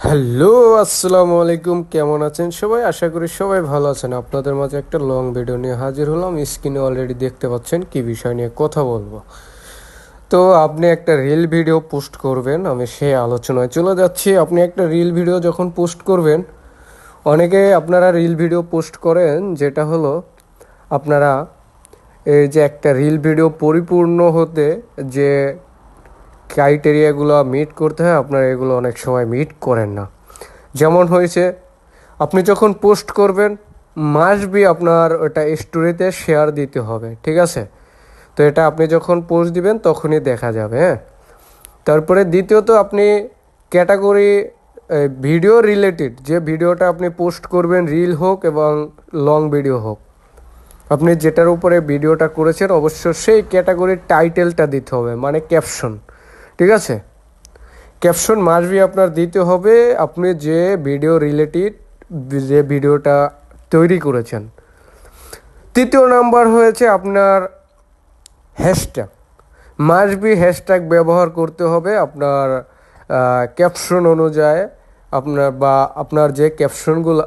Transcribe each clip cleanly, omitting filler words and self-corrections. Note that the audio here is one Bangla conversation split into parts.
হ্যালো, আসসালামু আলাইকুম। কেমন আছেন সবাই? আশা করি সবাই ভালো আছেন। আপনাদের মাঝে একটা লং ভিডিও নিয়ে হাজির হলাম। স্ক্রিনে অলরেডি দেখতে পাচ্ছেন কি বিষয় নিয়ে কথা বলবো। তো আপনি একটা রিল ভিডিও পোস্ট করবেন, আমি সেই আলোচনায় চলে যাচ্ছি। আপনি একটা রিল ভিডিও যখন পোস্ট করবেন, অনেকে আপনারা রিল ভিডিও পোস্ট করেন, যেটা হলো আপনারা এই যে একটা রিল ভিডিও পরিপূর্ণ হতে যে ক্রাইটেরিয়াগুলো মিট করতে হয়, আপনারা এগুলো অনেক সময় মিট করেন না। যেমন হয়েছে, আপনি যখন পোস্ট করবেন মাস্ট বি আপনার ওটা স্টোরিতে শেয়ার দিতে হবে, ঠিক আছে? তো এটা আপনি যখন পোস্ট দিবেন তখনই দেখা যাবে, হ্যাঁ। তারপরে দ্বিতীয়ত, আপনি ক্যাটাগরি ভিডিও রিলেটেড যে ভিডিওটা আপনি পোস্ট করবেন, রিল হোক এবং লং ভিডিও হোক, আপনি যেটার উপরে ভিডিওটা করেছেন অবশ্য সেই ক্যাটাগরির টাইটেলটা দিতে হবে, মানে ক্যাপশন, ঠিক আছে? ক্যাপশন মাস্ট বি আপনার দিতে হবে আপনি যে ভিডিও রিলেটেড যে ভিডিওটা তৈরি করেছেন। তৃতীয় নাম্বার হয়েছে আপনার হ্যাশট্যাগ। মাস্ট বি হ্যাশট্যাগ ব্যবহার করতে হবে আপনার ক্যাপশন অনুযায়ী। আপনার যে ক্যাপশনগুলো,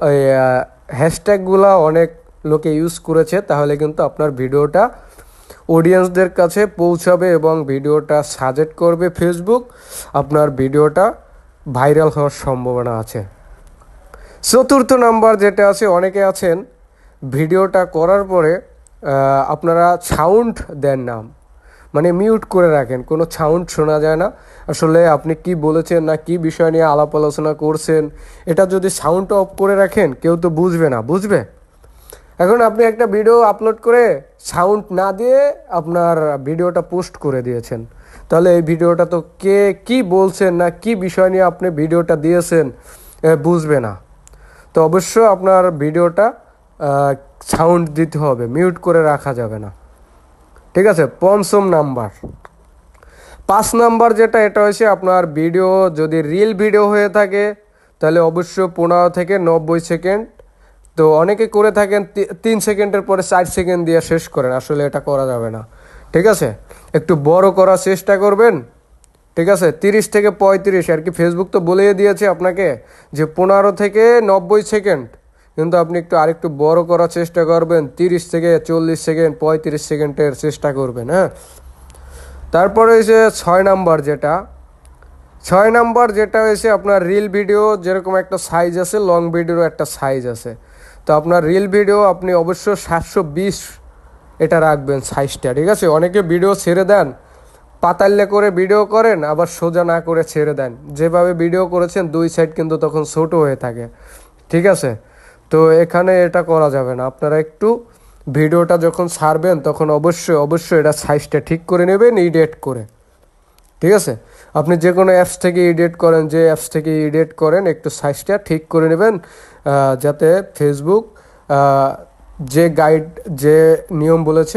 হ্যাশট্যাগুলো অনেক লোকে ইউজ করেছে, তাহলে কিন্তু আপনার ভিডিওটা অডিয়েন্সদের কাছে পৌঁছাবে এবং ভিডিওটা সাজেস্ট করবে ফেসবুক। আপনার ভিডিওটা ভাইরাল হওয়ার সম্ভাবনা আছে। চতুর্থ নাম্বার যেটা আছে, অনেকে আছেন ভিডিওটা করার পরে আপনারা সাউন্ড দেন না, মানে মিউট করে রাখেন, কোনো সাউন্ড শোনা যায় না। আসলে আপনি কি বলেছেন না কি বিষয় নিয়ে আলাপ আলোচনা করছেন, এটা যদি সাউন্ড অফ করে রাখেন কেউ তো বুঝবে না, বুঝবে? এখন আপনি একটা ভিডিও আপলোড করে সাউন্ড না দিয়ে আপনার ভিডিওটা পোস্ট করে দিয়েছেন, তাহলে এই ভিডিওটা তো কে কি বলছেন না কি বিষয় নিয়ে আপনি ভিডিওটা দিয়েছেন বুঝবে না। তো অবশ্য আপনার ভিডিওটা সাউন্ড দিতে হবে, মিউট করে রাখা যাবে না, ঠিক আছে? পঞ্চম নাম্বার, 5 নাম্বার যেটা, এটা হচ্ছে আপনার ভিডিও যদি রিল ভিডিও হয়ে থাকে তাহলে অবশ্য 15 থেকে 90 সেকেন্ড। তো অনেকে করে থাকেন 3 সেকেন্ডের পরে 4 সেকেন্ড দিয়ে শেষ করেন, আসলে এটা করা যাবে না, ঠিক আছে? একটু বড় করার চেষ্টা করবেন, ঠিক আছে? 30 থেকে 35 আর কি, ফেসবুক তো বলেই দিয়েছে আপনাকে যে 15 থেকে 90 সেকেন্ড, কিন্তু আপনি আরেকটু বড় করার চেষ্টা করবেন, 30 থেকে 40 সেকেন্ড, 35 সেকেন্ডের চেষ্টা করবেন, হ্যাঁ। তারপরে হয়েছে 6 নাম্বার যেটা, 6 নাম্বার যেটা হয়েছে আপনার রিল ভিডিও যেরকম একটা সাইজ আছে, লং ভিডিওরও একটা সাইজ আছে। তো আপনার রিল ভিডিও আপনি অবশ্য 720 এটা রাখবেন সাইজটা, ঠিক আছে? অনেকে ভিডিও ছেড়ে দেন, পাতাল্লে করে ভিডিও করেন, আবার সোজা না করে ছেড়ে দেন। যেভাবে ভিডিও করেছেন দুই সাইড কিন্তু তখন ছোট হয়ে থাকে, ঠিক আছে? তো এখানে এটা করা যাবে না। আপনারা একটু ভিডিওটা যখন ছাড়বেন তখন অবশ্যই অবশ্যই এটা সাইজটা ঠিক করে নেবেন, এডিট করে, ঠিক আছে? আপনি যে কোনো অ্যাপস থেকে এডিট করেন, যে অ্যাপস থেকে এডিট করেন, একটু সাইজটা ঠিক করে নেবেন, যাতে ফেসবুক যে গাইড যে নিয়ম বলেছে